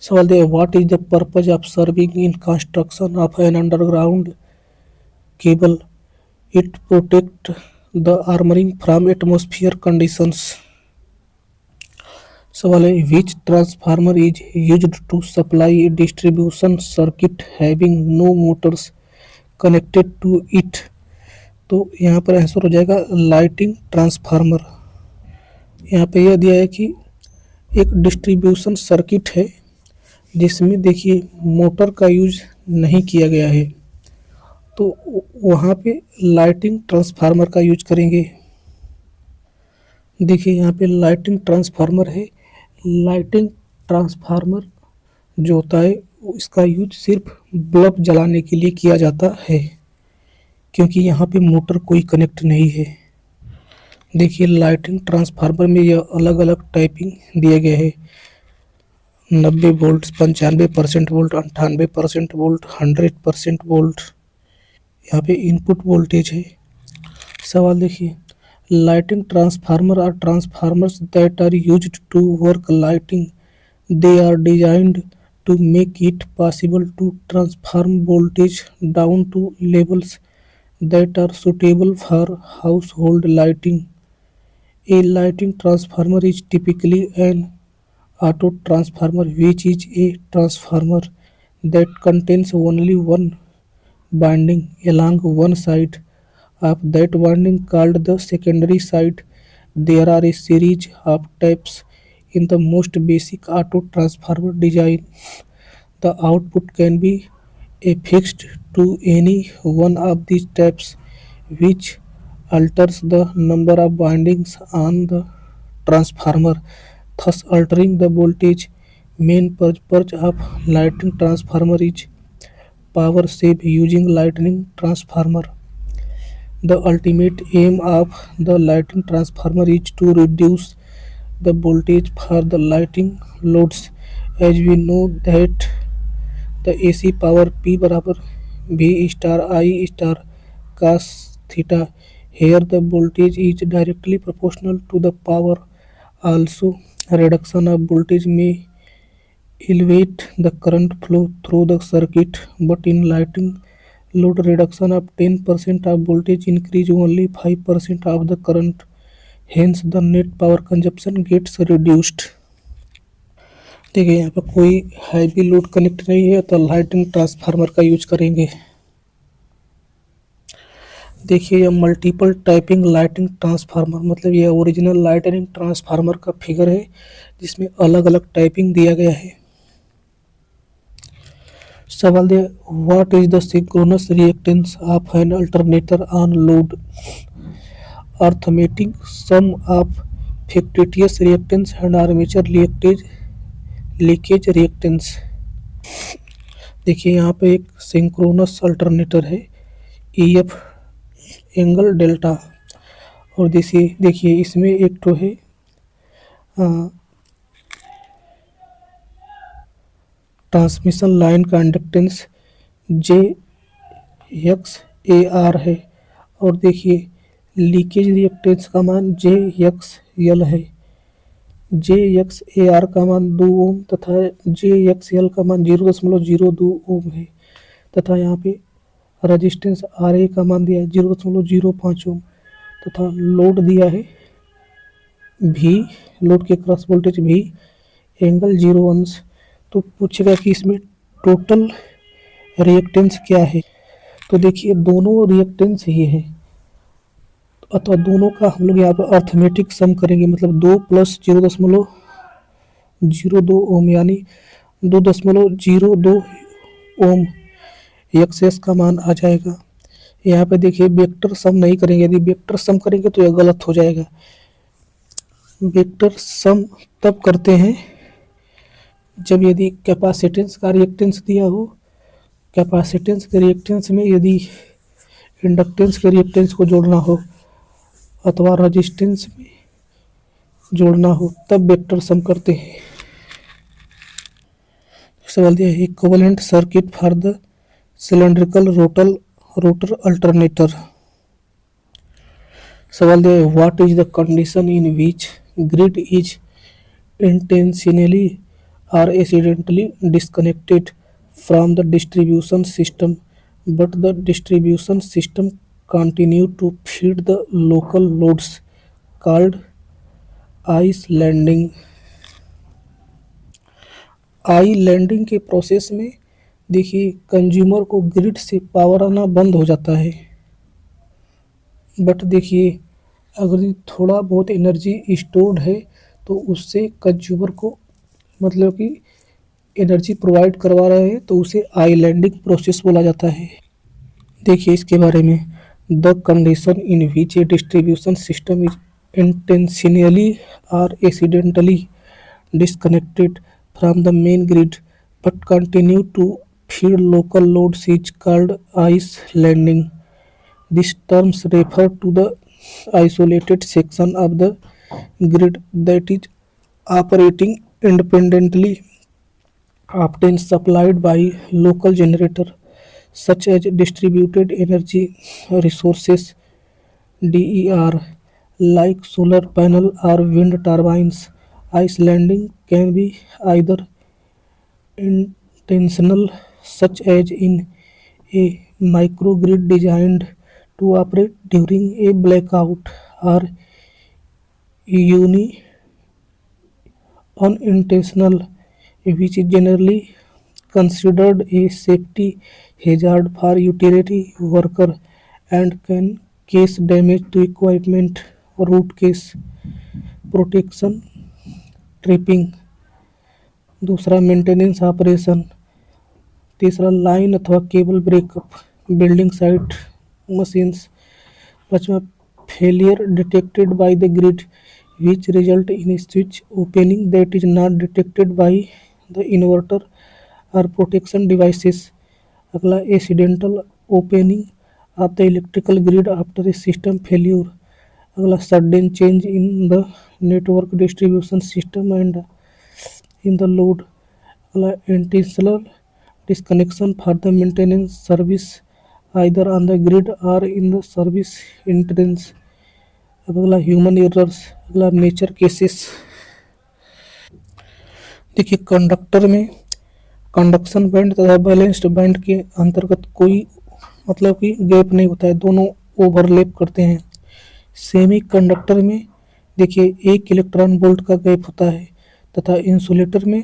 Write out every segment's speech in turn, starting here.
सवाल दिया what is the purpose of serving in construction of an underground cable? It protect the armouring from atmosphere conditions. सवाल है which transformer is used to supply a distribution circuit having no motors connected to it? तो यहाँ पर answer हो जाएगा lighting transformer. यहाँ पे यह दिया है कि एक डिस्ट्रीब्यूशन सर्किट है जिसमें देखिए मोटर का यूज नहीं किया गया है, तो वहाँ पे लाइटिंग ट्रांसफार्मर का यूज करेंगे। देखिए यहाँ पे लाइटिंग ट्रांसफार्मर है। लाइटिंग ट्रांसफार्मर जो होता है इसका यूज सिर्फ बल्ब जलाने के लिए किया जाता है, क्योंकि यहाँ पे मोटर कोई कनेक्ट नहीं है। देखिए लाइटिंग ट्रांसफार्मर में यह अलग अलग टाइपिंग दिए गए हैं 90 वोल्ट 95% वोल्ट 98% वोल्ट 100% वोल्ट। यहाँ पे इनपुट वोल्टेज है। सवाल देखिए lighting transformer are transformers that are used to work lighting. They are designed to make it possible to transform voltage down to levels that are suitable for household lighting. A lighting transformer is typically an auto transformer, which is a transformer that contains only one winding along one side of that winding called the secondary side. There are a series of taps in the most basic auto transformer design. The output can be affixed to any one of these taps, which alters the number of windings on the transformer, thus altering the voltage. Main purpose of lighting transformer is power save using lightning transformer. The ultimate aim of the lighting transformer is to reduce the voltage for the lighting loads. As we know that the AC power P बराबर V star I star cos theta. Here the voltage is directly proportional to the power. Also, reduction of voltage may elevate the current flow through the circuit, but in lighting load reduction of 10% of voltage increase only 5% of the current. Hence, the net power consumption gets reduced. देखिए यहाँ पर कोई heavy load connect नहीं है तो lighting transformer का use करेंगे। देखिए यह मल्टीपल टाइपिंग लाइटिंग ट्रांसफार्मर मतलब यह ओरिजिनल लाइटिंग ट्रांसफार्मर का फिगर है जिसमें अलग अलग टाइपिंग दिया गया है। सवाल दिया what is the synchronous reactance of an alternator on load? Arithmetic sum of fictitious reactance and armature leakage reactance. देखिए यहाँ पे एक सिंक्रोनस अल्टरनेटर है EF एंगल डेल्टा और देखिए इसमें एक तो है ट्रांसमिशन लाइन का इंडक्टेंस JXAR है और देखिए लीकेज रिएक्टेंस का मान JXL है। JXAR का मान 2 ओम तथा JXL का मान 0.02 ओम है तथा यहाँ पे रेजिस्टेंस RA का मान दिया है 0.05 ओम तथा लोड दिया है V, लोड के क्रॉस वोल्टेज V एंगल 0 अंश। तो पूछेगा कि इसमें टोटल रिएक्टेंस क्या है, तो देखिए दोनों रिएक्टेंस ही है अथवा दोनों का हम लोग यहाँ पर अर्थमेटिक सम करेंगे मतलब 2 + 0.02 ओम यानी 2.02 ओम एक्सेस का मान आ जाएगा। यहाँ पे देखिए वेक्टर सम नहीं करेंगे, यदि वेक्टर सम करेंगे तो यह गलत हो जाएगा। वेक्टर सम तब करते हैं जब यदि कैपेसिटेंस का रिएक्टेंस दिया हो, कैपेसिटेंस के रिएक्टेंस में यदि इंडक्टेंस के रिएक्टेंस को जोड़ना हो अथवा रेजिस्टेंस में जोड़ना हो तब वेक्टर सम करते हैं। सवाल दिया है equivalent circuit for the cylindrical rotor alternator. सवाल दिया है what is the condition in which grid is intentionally are accidentally disconnected from the distribution system, but the distribution system continue to feed the local loads called islanding। islanding के process में देखिए consumer को grid से power आना बंद हो जाता है, बट देखिए अगर थोड़ा बहुत एनर्जी स्टोर्ड है तो उससे कंज्यूमर को मतलब कि एनर्जी प्रोवाइड करवा रहे हैं तो उसे आइलैंडिंग प्रोसेस बोला जाता है। देखिए इसके बारे में, the condition in which A distribution system is intentionally और accidentally disconnected from the main grid but continue to feed local loads is called islanding. These terms refer to the isolated section of the grid that is operating independently, often supplied by local generator such as distributed energy resources DER like solar panel or wind turbines. Islanding can be either intentional, such as in a microgrid designed to operate during a blackout, or unintentional, which is generally considered a safety hazard for utility worker and can cause damage to equipment, root case protection, tripping. दूसरा maintenance operation. तीसरा line अथवा cable breakup, building site machines. पांचवा failure detected by the grid which result in switch opening that is not detected by the inverter और protection devices. अगला accidental opening of the electrical grid after a system failure. अगला sudden change in the network distribution system and in the load. अगला intentional disconnection for the maintenance service either on the grid और in the service entrance. अब अगला human errors. अगला nature cases. देखिए conductor में conduction band तथा balanced band के अंतर्गत कोई मतलब कि गैप नहीं होता है, दोनों ओवरलैप करते हैं। सेमी कंडक्टर में देखिए 1 इलेक्ट्रॉन वोल्ट का गैप होता है तथा इंसुलेटर में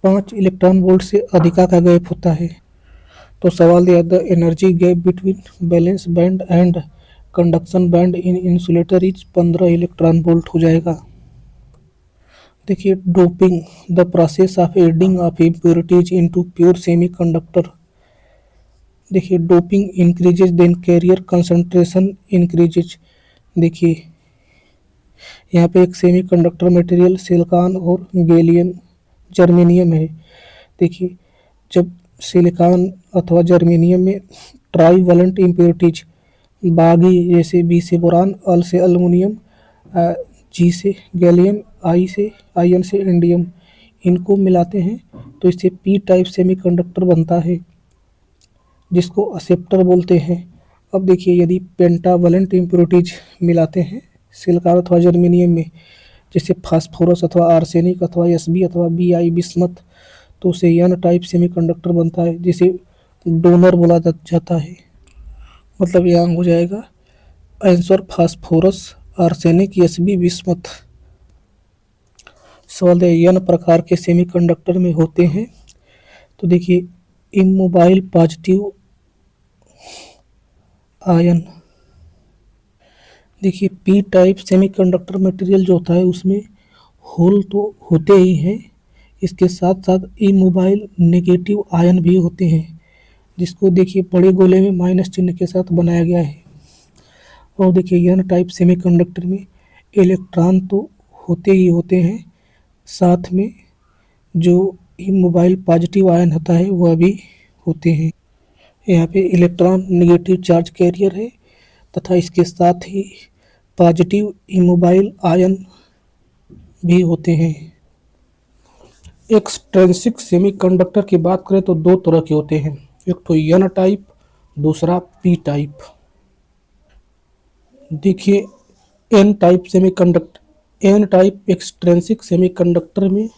5 इलेक्ट्रॉन वोल्ट से अधिका का गैप होता है। तो सवाल दिया, the energy gap between balance band and conduction band in insulator is 15 electron volt हो जाएगा। देखिए doping, the process of adding of impurities into pure semiconductor. देखिए doping increases then carrier concentration increases. देखिए यहाँ पे एक सेमीकंडक्टर मटेरियल सिलिकॉन और gallium germanium है। देखिए जब सिलिकॉन अथवा जर्मेनियम में ट्राईवैलेंट इम्प्योरिटीज बागी जैसे बी से बोरान, अल से अल्युमिनियम, जी से गैलियम, आई से आयन से इंडियम, इनको मिलाते हैं तो इससे पी टाइप सेमीकंडक्टर बनता है जिसको एक्सेप्टर बोलते हैं। अब देखिए यदि पेंटावलेंट इम्प्योरिटीज मिलाते हैं सिलिकॉन अथवा जर्मेनियम में, जैसे फास्फोरस अथवा आर्सेनिक अथवा एसबी अथवा बीआई बिस्मथ, तो उसे एन टाइप सेमीकंडक्टर बनता है जिसे डोनर बोला जाता है। मतलब यहाँ हो जाएगा answer phosphorus, arsenic, SB, bismuth. सवाल है एन प्रकार के सेमीकंडक्टर में होते हैं। तो देखिए इमोबाइल पॉजिटिव आयन। देखिए पी टाइप सेमीकंडक्टर मटेरियल जो होता है उसमें होल तो होते ही हैं, इसके साथ साथ इमोबाइल नेगेटिव आयन भी होते हैं जिसको देखिए बड़े गोले में माइनस चिन्ह के साथ बनाया गया है। और देखिए एन टाइप सेमीकंडक्टर में इलेक्ट्रॉन तो होते ही होते हैं, साथ में जो इमोबाइल पॉजिटिव आयन होता है वह भी होते हैं। यहाँ पे इलेक्ट्रॉन नेगेटिव चार्ज कैरियर है तथा इसके साथ ही पॉजिटिव इमोबाइल आयन भी होते हैं। एक्सट्रिंसिक सेमीकंडक्टर की बात करें तो दो तरह के होते हैं, एक तो एन टाइप, दूसरा पी टाइप। देखिए एन टाइप एक्सट्रिंसिक सेमीकंडक्टर में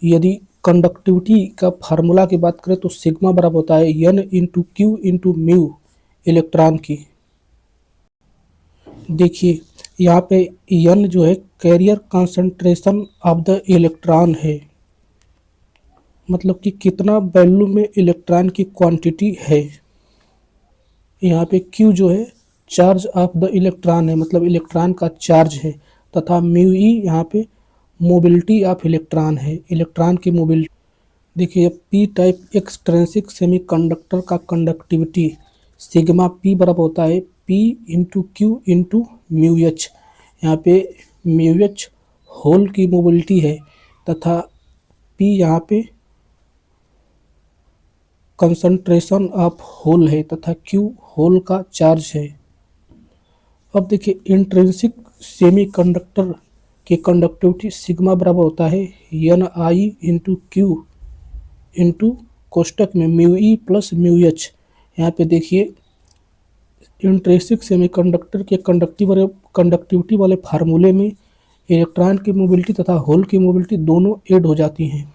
यदि कंडक्टिविटी का फार्मूला की बात करें तो सिग्मा बराबर होता है n into q into mu electron की। देखिए यहाँ पे n जो है carrier concentration of the electron है, मतलब कि कितना वैल्यू में इलेक्ट्रॉन की क्वांटिटी है। यहाँ पे q जो है चार्ज ऑफ द इलेक्ट्रॉन है, मतलब इलेक्ट्रॉन का चार्ज है, तथा म्यू ई यहाँ पे मोबिलिटी ऑफ इलेक्ट्रॉन है, इलेक्ट्रॉन की मोबिलिटी। देखिए पी टाइप एक्सट्रेंसिक सेमीकंडक्टर का कंडक्टिविटी सिग्मा पी बराबर होता है P into q into mu H. यहाँ पे म्यू एच होल की मोबिलिटी है तथा पी यहाँ पे कंसंट्रेशन ऑफ होल है तथा क्यू होल का चार्ज है। अब देखिए इंट्रिंसिक सेमीकंडक्टर की कंडक्टिविटी सिग्मा बराबर होता है एन आई इंटू क्यू इंटू कोष्टक में mu E plus mu H. यहाँ पे देखिए इंट्रिंसिक सेमीकंडक्टर के कंडक्टिविटी वाले फार्मूले में इलेक्ट्रॉन की मोबिलिटी तथा होल की मोबिलिटी दोनों ऐड हो जाती हैं।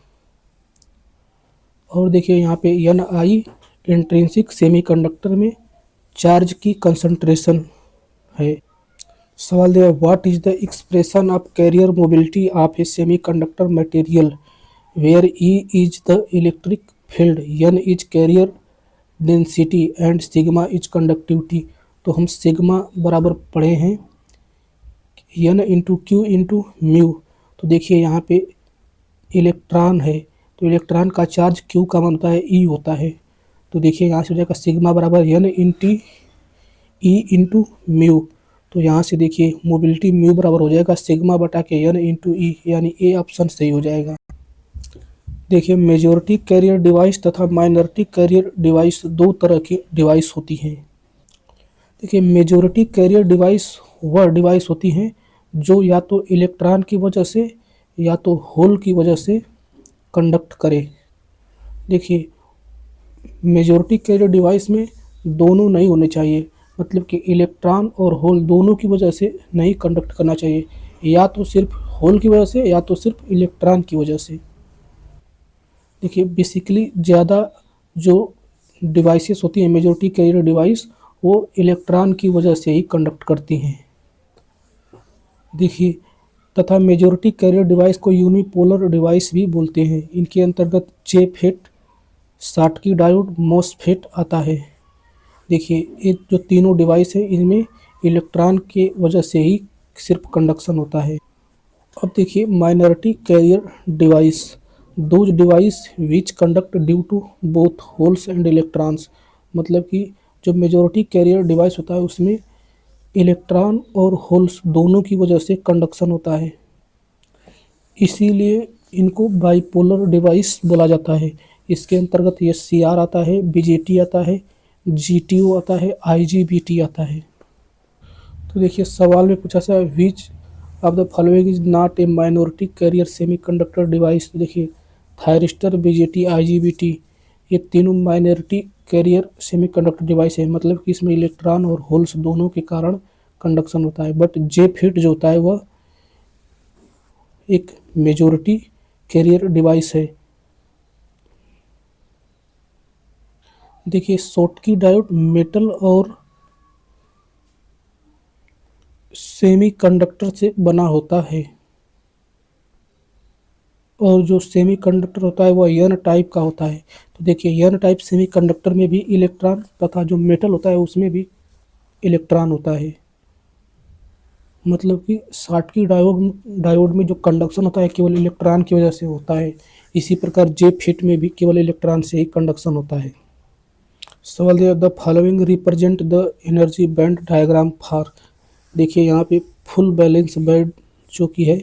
और देखिए यहाँ पे एन आई इंट्रिंसिक सेमीकंडक्टर में चार्ज की कंसंट्रेशन है। सवाल दिया what is the expression of carrier mobility of a semiconductor material where E is the electric field n is carrier density and sigma is conductivity. तो हम sigma बराबर पढ़े हैं n into q into mu. तो देखिए यहाँ पे electron है तो इलेक्ट्रॉन का चार्ज क्यू का मान होता है ई होता है। तो देखिए यहाँ से हो जाएगा सिग्मा बराबर एन इंटी ई इंटू म्यू। तो यहाँ से देखिए मोबिलिटी म्यू बराबर हो जाएगा सिग्मा बटा के एन इंटू ई, यानी ए ऑप्शन सही हो जाएगा। देखिए मेजॉरिटी कैरियर डिवाइस तथा माइनॉरिटी कैरियर डिवाइस दो तरह की डिवाइस होती हैं। देखिए मेजॉरिटी कैरियर डिवाइस वह डिवाइस होती हैं जो या तो इलेक्ट्रॉन की वजह से या तो होल की वजह से कंडक्ट करे। देखिए मेजॉरिटी कैरियर डिवाइस में दोनों नहीं होने चाहिए, मतलब कि इलेक्ट्रॉन और होल दोनों की वजह से नहीं कंडक्ट करना चाहिए, या तो सिर्फ होल की वजह से या तो सिर्फ इलेक्ट्रॉन की वजह से। देखिए बेसिकली ज़्यादा जो डिवाइसेस होती हैं मेजॉरिटी कैरियर डिवाइस वो इलेक्ट्रॉन की वजह से ही कंडक्ट करती हैं। देखिए तथा मेजॉरिटी कैरियर डिवाइस को यूनिपोलर डिवाइस भी बोलते हैं। इनके अंतर्गत जेफेट, शॉटकी डायोड, मॉसफेट आता है। देखिए ये जो तीनों डिवाइस है इनमें इलेक्ट्रॉन के वजह से ही सिर्फ कंडक्शन होता है। अब देखिए minority carrier device those device which conduct due to both holes and electrons, मतलब कि जो मेजॉरिटी कैरियर डिवाइस होता है उसमें इलेक्ट्रॉन और होल्स दोनों की वजह से कंडक्शन होता है, इसीलिए इनको बाइपोलर डिवाइस बोला जाता है। इसके अंतर्गत ये सी आर आता है, बीजेटी आता है, जीटीओ आता है, आईजीबीटी आता है। तो देखिए सवाल में पूछा सा which of the following is not a minority carrier semiconductor device. तो देखिए थायरिस्टर, बीजेटी, आईजीबीटी ये तीनों माइनॉरिटी कैरियर सेमीकंडक्टर डिवाइस है, मतलब कि इसमें इलेक्ट्रॉन और होल्स दोनों के कारण कंडक्शन होता है। बट जेफिट जो होता है वह एक मेजॉरिटी कैरियर डिवाइस है। देखिए शॉटकी डायोड मेटल और सेमीकंडक्टर से बना होता है, और जो सेमीकंडक्टर होता है वह एन टाइप का होता है। तो देखिए एन टाइप सेमीकंडक्टर में भी इलेक्ट्रॉन तथा जो मेटल होता है उसमें भी इलेक्ट्रॉन होता है, मतलब कि शॉटकी डायोड में जो कंडक्शन होता है केवल इलेक्ट्रॉन की वजह से होता है। इसी प्रकार जेफिट में भी केवल इलेक्ट्रॉन से ही कंडक्शन होता है। सवाल दिया the following represent the energy band diagram for. देखिए यहाँ पे फुल बैलेंस बैंड जो कि है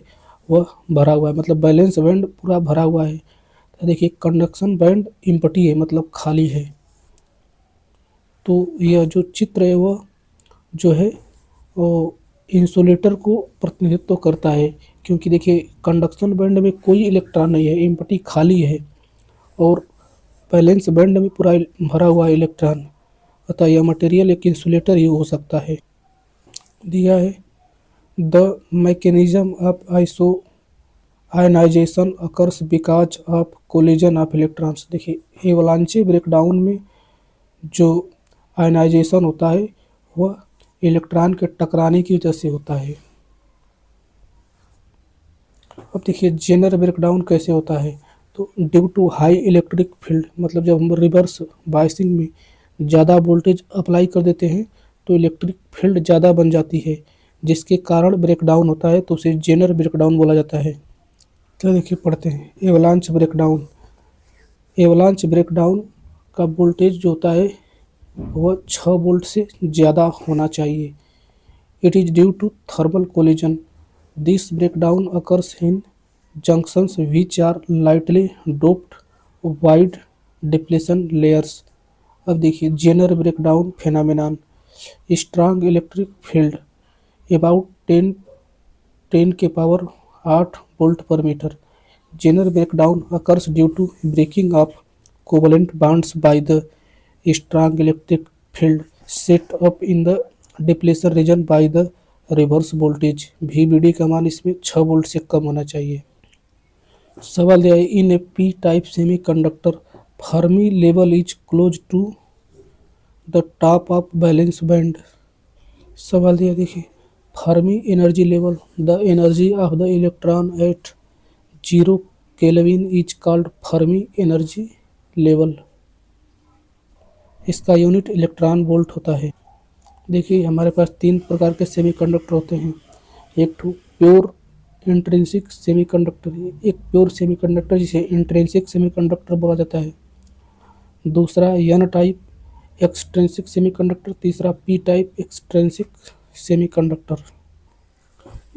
वह भरा हुआ है, मतलब बैलेंस बैंड पूरा भरा हुआ है। तो देखिए कंडक्शन बैंड एम्प्टी है, मतलब खाली है। तो यह जो चित्र है वह जो है वो इंसुलेटर को प्रतिनिधित्व करता है, क्योंकि देखिए कंडक्शन बैंड में कोई इलेक्ट्रॉन नहीं है, एम्प्टी खाली है, और वैलेंस बैंड में पूरा भरा हुआ इलेक्ट्रॉन, अतः यह मटेरियल एक इंसुलेटर ही हो सकता है। दिया है the mechanism of ionization occurs because of collision of electrons. देखिए एवलांचे ब्रेकडाउन में जो आयनाइजेशन होता है वह इलेक्ट्रॉन के टकराने की वजह से होता है। अब देखिए जेनर ब्रेकडाउन कैसे होता है, तो due to high electric field, मतलब जब हम रिवर्स बायसिंग में ज़्यादा वोल्टेज अप्लाई कर देते हैं तो इलेक्ट्रिक फील्ड ज़्यादा बन जाती है, जिसके कारण ब्रेकडाउन होता है, तो उसे जेनर ब्रेकडाउन बोला जाता है। तो देखिए पढ़ते हैं एवलांच ब्रेकडाउन। एवलांच ब्रेकडाउन का वोल्टेज जो होता है वह 6 वोल्ट से ज़्यादा होना चाहिए। It is due to thermal collision. This breakdown occurs in junctions which are lightly doped wide depletion layers. अब देखिए Zener breakdown phenomenon. Strong electric field about 10 के power 8 volt per metre. Zener breakdown occurs due to breaking of covalent bonds by the strong electric field set up in the depletion region by the reverse voltage। VBD का मान इसमें 6 volt से कम होना चाहिए। सवाल दिया है in a P type semi conductor Fermi level is close to the top of balance band. सवाल दिया देखिए Fermi energy level the energy of the electron at 0 kelvin is called Fermi energy level. इसका unit electron volt होता है। देखिए हमारे पास 3 प्रकार के सेमीकंडक्टर होते हैं। एक तो प्योर इंट्रिंसिक सेमीकंडक्टर, एक प्योर सेमीकंडक्टर जिसे इंट्रिंसिक सेमीकंडक्टर बोला जाता है। दूसरा एन टाइप एक्सट्रिंसिक सेमीकंडक्टर, तीसरा पी टाइप एक्सट्रिंसिक सेमीकंडक्टर।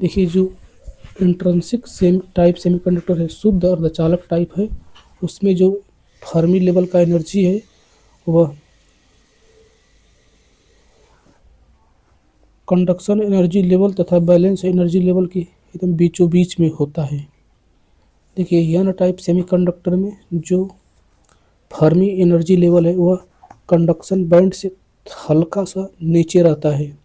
देखिए जो इंट्रिंसिक टाइप सेमीकंडक्टर है शुद्ध अर्धचालक टाइप है, उसमें जो फर्मी लेवल का एनर्जी है वह कंडक्शन एनर्जी लेवल तथा बैलेंस एनर्जी लेवल की एकदम बीचों बीच में होता है। देखिए एन टाइप सेमीकंडक्टर में जो फर्मी एनर्जी लेवल है वह कंडक्शन बैंड से हल्का सा नीचे रहता है,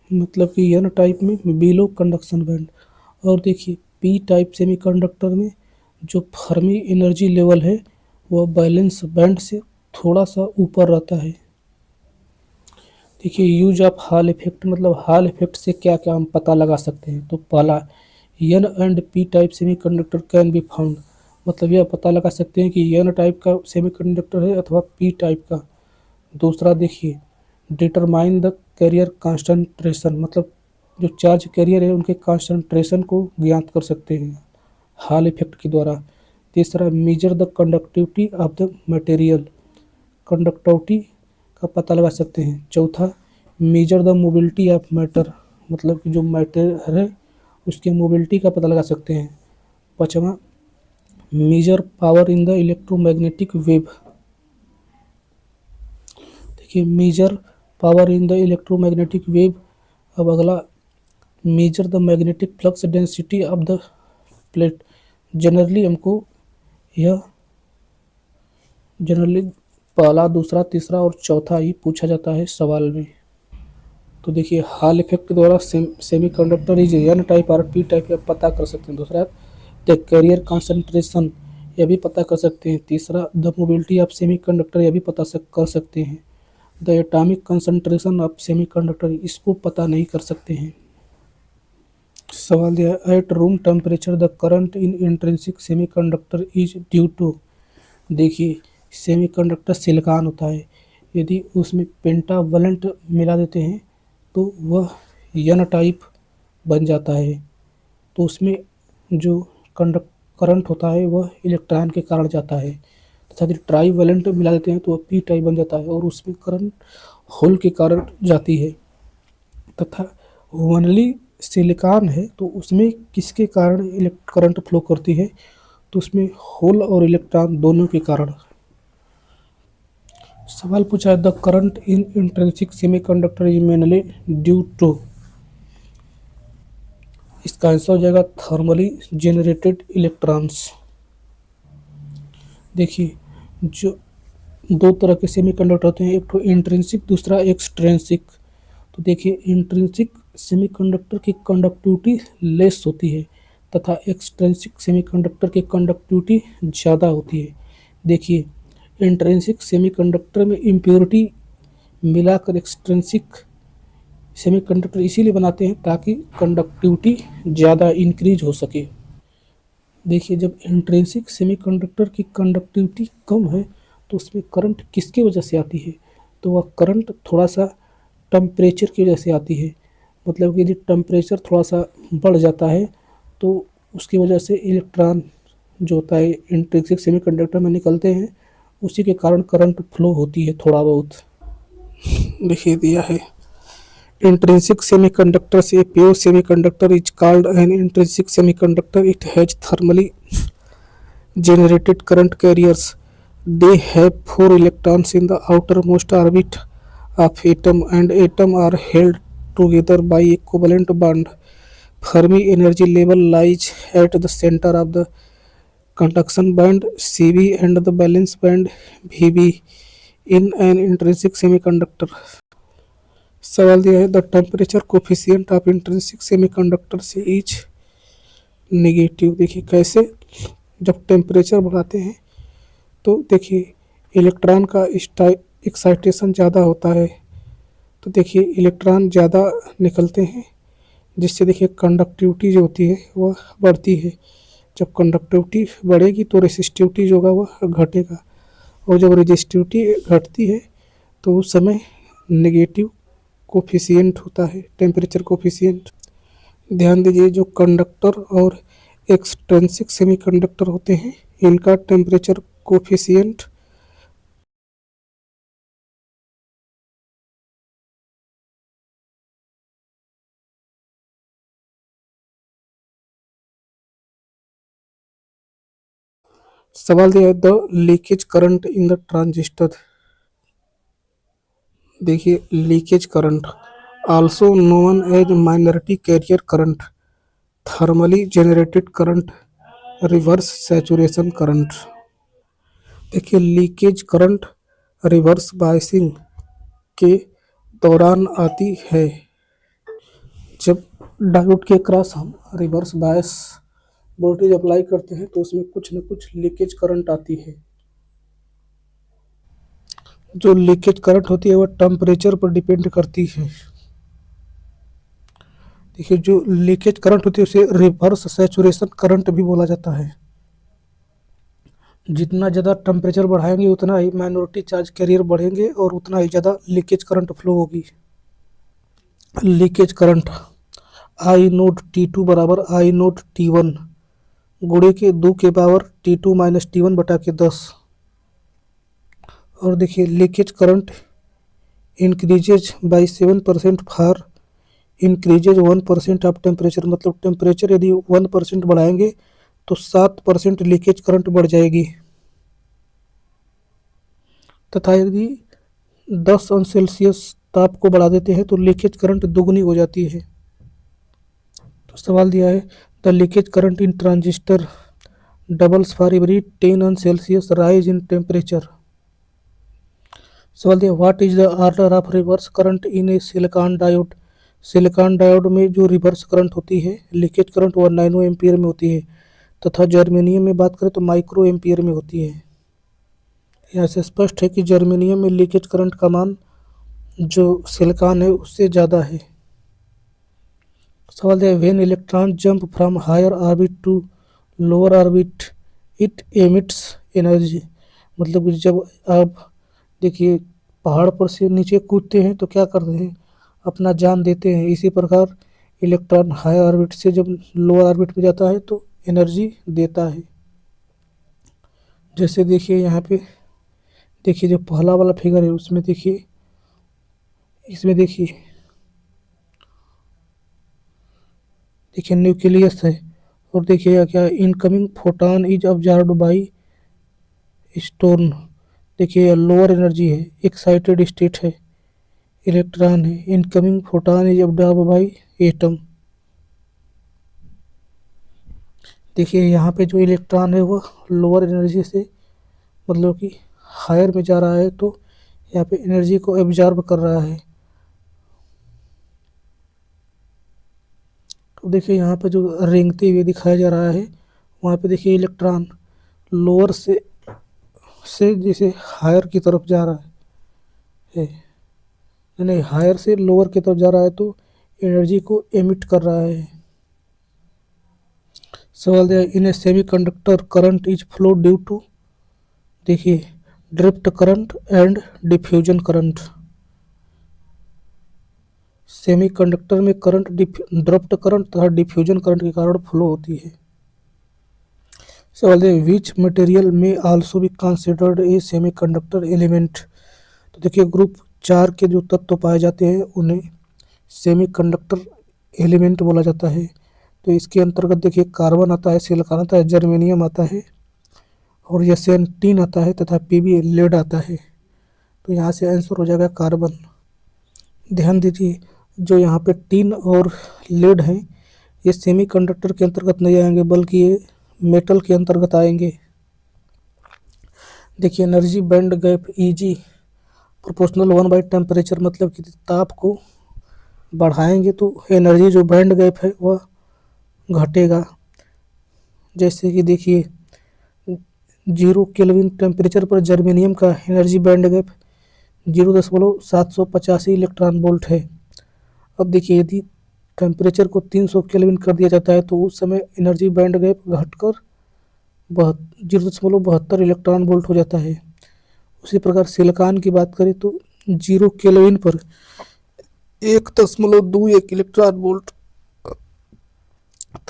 मतलब कि एन टाइप में बिलो कंडक्शन बैंड। और देखिए पी टाइप सेमीकंडक्टर में जो फर्मी एनर्जी लेवल है वह बैलेंस बैंड से थोड़ा सा ऊपर रहता है। देखिए यूज ऑफ हॉल इफेक्ट, मतलब हॉल इफेक्ट से क्या क्या हम पता लगा सकते हैं। तो पहला n and p type semiconductor can be found, मतलब यह पता लगा सकते हैं कि एन टाइप का सेमीकंडक्टर है अथवा पी टाइप का। दूसरा देखिए डिटरमाइन द कैरियर कॉन्सेंट्रेशन, मतलब जो चार्ज कैरियर है उनके कॉन्सेंट्रेशन को ज्ञात कर सकते हैं हॉल इफेक्ट के द्वारा। तीसरा measure the conductivity of the material, conductivity का पता लगा सकते हैं। चौथा measure the mobility of matter, मतलब कि जो मैटर है उसकी मोबिलिटी का पता लगा सकते हैं। पाँचवा major power in the electromagnetic wave. देखिए major power in the electromagnetic wave. अब अगला major the magnetic flux density of the plate. Generally हमको यह पहला, दूसरा, तीसरा और चौथा ही पूछा जाता है सवाल में। तो देखिए हॉल इफेक्ट के द्वारा सेमीकंडक्टर इज एन टाइप और पी टाइप पता कर सकते हैं। दूसरा द कैरियर कॉन्सेंट्रेशन, यह भी पता कर सकते हैं। तीसरा द मोबिलिटी ऑफ सेमीकंडक्टर, यह भी पता कर सकते हैं। The atomic concentration of semiconductor, इसको पता नहीं कर सकते हैं। सवाल दिया at room temperature the current in intrinsic semiconductor is due to. देखिए सेमीकंडक्टर सिलिकॉन होता है, यदि उसमें पेंटावलेंट मिला देते हैं तो वह एन टाइप बन जाता है, तो उसमें जो करंट होता है वह इलेक्ट्रॉन के कारण जाता है। तथा यदि ट्राईवैलेंट मिला देते हैं तो वह पी टाइप बन जाता है और उसमें करंट होल के कारण जाती है। तथा ओनली सिलिकॉन है तो उसमें किसके कारण करंट फ्लो करती है, तो उसमें होल और इलेक्ट्रॉन दोनों के कारण। सवाल पूछा है the current in intrinsic semiconductor is mainly due to. इसका आंसर हो जाएगा थर्मली जेनरेटेड इलेक्ट्रॉन्स। देखिए जो 2 तरह के सेमीकंडक्टर होते हैं, एक तो इंट्रिंसिक, दूसरा एक्सट्रिंसिक। तो देखिए इंट्रिंसिक सेमीकंडक्टर की कंडक्टिविटी लेस होती है तथा एक्सट्रिंसिक सेमीकंडक्टर की कंडक्टिविटी ज़्यादा होती है। देखिए, इंट्रिंसिक सेमीकंडक्टर में इम्प्योरिटी मिलाकर एक्सट्रिंसिक सेमीकंडक्टर इसीलिए बनाते हैं ताकि कंडक्टिविटी ज़्यादा इंक्रीज हो सके। देखिए, जब इंट्रिंसिक सेमीकंडक्टर की कंडक्टिविटी कम है तो उसमें करंट किसकी वजह से आती है? तो वह करंट थोड़ा सा टेम्परेचर की वजह से आती है। मतलब कि यदि टेम्परेचर थोड़ा सा बढ़ जाता है तो उसकी वजह से इलेक्ट्रॉन जो होता है इंट्रिंसिक सेमीकंडक्टर में निकलते हैं, उसी के कारण करंट फ्लो होती है थोड़ा बहुत। देखिए दिया है, intrinsic semiconductors. A pure semiconductor is called an intrinsic semiconductor. It has thermally generated current carriers. They have four electrons in the outermost orbit of atom, and atom are held together by a covalent bond. Fermi energy level lies at the center of the conduction band Cv and the valence band Vb in an intrinsic semiconductor. सवाल दिया है, the temperature coefficient of intrinsic semiconductor से is negative. देखिए कैसे, जब temperature बढ़ाते हैं तो देखिए इलेक्ट्रॉन का एक्साइटेशन ज़्यादा होता है, तो देखिए इलेक्ट्रॉन ज़्यादा निकलते हैं, जिससे देखिए कंडक्टिविटी जो होती है वह बढ़ती है। जब कंडक्टिविटी बढ़ेगी तो रेसिस्टिविटी जो होगा वह घटेगा, और जब रेजिस्टिविटी घटती है तो उस समय नेगेटिव कोफिशिएंट होता है, टेम्परेचर कोफिशिएंट। ध्यान दीजिए, जो कंडक्टर और एक्सट्रिंसिक सेमीकंडक्टर होते हैं इनका टेम्परेचर कोफिशिएंट सवाल दिया है, the leakage current in the transistor. देखिए leakage current also known as minority carrier current, thermally generated current, reverse saturation current. देखिए लीकेज करंट रिवर्स बायसिंग के दौरान आती है। जब डायोड के क्रॉस हम रिवर्स बायस वोल्टेज अप्लाई करते हैं तो उसमें कुछ न कुछ लीकेज करंट आती है। जो लीकेज करंट होती है वह टेम्परेचर पर डिपेंड करती है। देखिए जो लीकेज करंट होती है उसे रिवर्स सैचुरेशन करंट भी बोला जाता है। जितना ज़्यादा टेम्परेचर बढ़ाएंगे उतना ही माइनॉरिटी चार्ज कैरियर बढ़ेंगे और उतना ही ज़्यादा लीकेज करंट फ्लो होगी। Leakage current I note T2 बराबर आई नोट T1 गुणे के 2 के पावर T2 माइनस T1 बटा के 10। और देखिए leakage current increases by 7% for increases 1% of temperature. मतलब टेम्परेचर यदि 1% बढ़ाएंगे तो 7% लीकेज करंट बढ़ जाएगी, तथा यदि 10 अंश सेल्सियस ताप को बढ़ा देते हैं तो लीकेज करंट दोगुनी हो जाती है। तो सवाल दिया है, the leakage current in transistor doubles for every 10 अंश सेल्सियस राइज इन टेम्परेचर। सवाल दिया, what is the order of reverse current in A silicon diode. Silicon diode में जो रिवर्स करंट होती है लीकेज करंट वह नैनो एम्पियर में होती है, तथा जर्मेनियम में बात करें तो माइक्रो एम्पियर में होती है। यहाँ से स्पष्ट है कि जर्मेनियम में लीकेज करंट का मान जो सिलिकॉन है उससे ज़्यादा है। सवाल है, when electron jump from higher orbit to lower orbit it emits energy. मतलब कि जब आप देखिए पहाड़ पर से नीचे कूदते हैं तो क्या करते हैं, अपना जान देते हैं। इसी प्रकार इलेक्ट्रॉन हाई ऑर्बिट से जब लोअर ऑर्बिट में जाता है तो एनर्जी देता है। जैसे देखिए यहाँ पे देखिए जो पहला वाला फिगर है उसमें देखिए, इसमें देखिए देखिए न्यूक्लियस है, और देखिए क्या incoming photon is observed by stone. देखिए लोअर एनर्जी है, एक्साइटेड स्टेट है, इलेक्ट्रॉन है, incoming photon is observed by atom. देखिए यहाँ पे जो इलेक्ट्रॉन है वो लोअर एनर्जी से मतलब कि हायर में जा रहा है, तो यहाँ पे एनर्जी को एब्जॉर्ब कर रहा है। तो देखिए यहाँ पे जो रेंगते हुए दिखाया जा रहा है, वहाँ पे देखिए इलेक्ट्रॉन लोअर से जैसे हायर की तरफ जा रहा है, नहीं हायर से लोअर की तरफ जा रहा है, तो एनर्जी को एमिट कर रहा है। सवाल दिया in a semi conductor current is flow due to, देखिए drift current and diffusion current. Semiconductor में करंट ड्रिफ्ट करंट तथा डिफ्यूजन करंट के कारण फ्लो होती है। सवाल है विच मटेरियल में also be considered a semiconductor element. तो देखिए ग्रुप 4 के जो तत्व पाए जाते हैं उन्हें सेमीकंडक्टर एलिमेंट बोला जाता है। तो इसके अंतर्गत देखिए कार्बन आता है, सिलिकॉन आता है, जर्मेनियम आता है और एसएन टीन आता है तथा पीबी लेड आता है। तो यहाँ से आंसर हो जाएगा कार्बन। ध्यान दीजिए जो यहाँ पे टीन और लेड हैं ये सेमीकंडक्टर के अंतर्गत नहीं आएंगे बल्कि ये मेटल के अंतर्गत आएंगे। देखिए energy band gap easy proportional 1 by temperature, मतलब कि ताप को बढ़ाएंगे तो एनर्जी जो बैंड गैप है वह घटेगा। जैसे कि देखिए 0 केल्विन टेम्परेचर पर जर्मेनियम का energy band gap 0.785 electron volt है। अब देखिए यदि टेम्परेचर को 300 केल्विन कर दिया जाता है तो उस समय एनर्जी बैंड गैप घटकर 0.72 इलेक्ट्रॉन वोल्ट हो जाता है। उसी प्रकार सिलिकॉन की बात करें तो 0 केल्विन पर 1.21 इलेक्ट्रॉन वोल्ट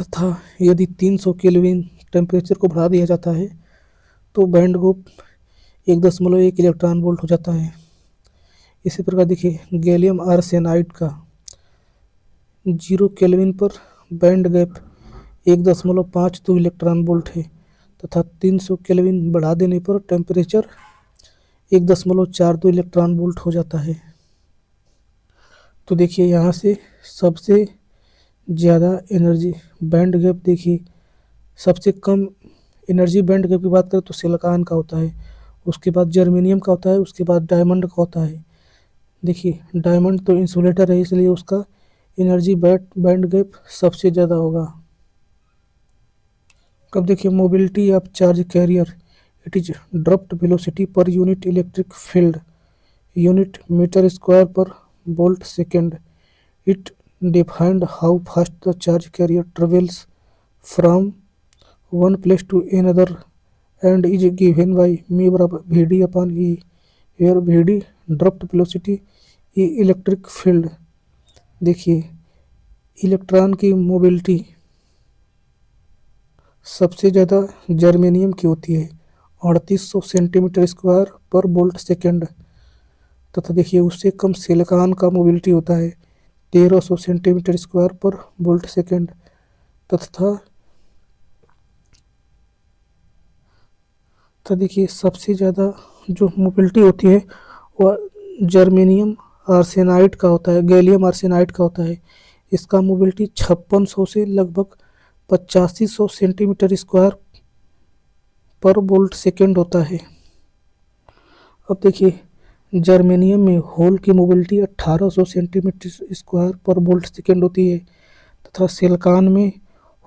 तथा यदि 300 केल्विन टेम्परेचर को बढ़ा दिया जाता है तो बैंड गैप 1.1 इलेक्ट्रॉन वोल्ट हो जाता है। इसी प्रकार देखिए गैलियम आर्सेनाइड का 0 केल्विन पर बैंड गैप 1.52 इलेक्ट्रॉन वोल्ट है तथा 300 केल्विन बढ़ा देने पर टेम्परेचर 1.42 इलेक्ट्रॉन वोल्ट हो जाता है। तो देखिए यहाँ से सबसे ज़्यादा एनर्जी बैंड गैप, देखिए सबसे कम एनर्जी बैंड गैप की बात करें तो सिलिकॉन का होता है, उसके बाद जर्मेनियम का होता है, उसके बाद डायमंड का होता है। देखिए डायमंड तो इंसुलेटर है इसलिए उसका एनर्जी बैंड गैप सबसे ज़्यादा होगा। कब देखिए mobility of charge carrier it is dropped velocity per unit electric field unit metre square per volt second. It defined how fast the charge carrier travels from one place to another and is given by mu बराबर V upon E, where V dropped velocity E electric field. देखिए electron की mobility सबसे ज़्यादा germanium की होती है 3800 centimetre square per volt second तथा देखिए उससे कम सिलिकॉन का मोबिलिटी होता है 1300 centimetre square per volt second तथा देखिए सबसे ज़्यादा जो मोबिलिटी होती है वह जर्मेनियम आर्सेनाइड का होता है, गैलियम आर्सेनाइड का होता है। इसका मोबिलिटी 5600 से लगभग 8500 centimetre square per volt second होता है। अब देखिए जर्मेनियम में होल की mobility 1800 centimetre square per volt second होती है तथा सिलिकॉन में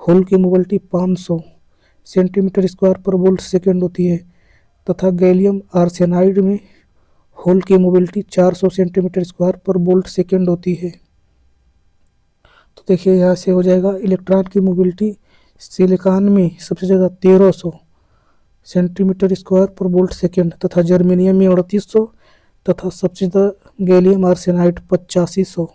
होल की mobility 500 centimetre square per volt second होती है तथा गैलियम आर्सेनाइड में होल की mobility 400 centimetre square per volt second होती है। तो देखिए यहाँ से हो जाएगा इलेक्ट्रॉन की मोबिलिटी सिलिकॉन में सबसे ज़्यादा 1300 centimetre square per volt second तथा जर्मेनियम में 3800 तथा सबसे ज़्यादा गैलियम आर्सेनाइड 8500।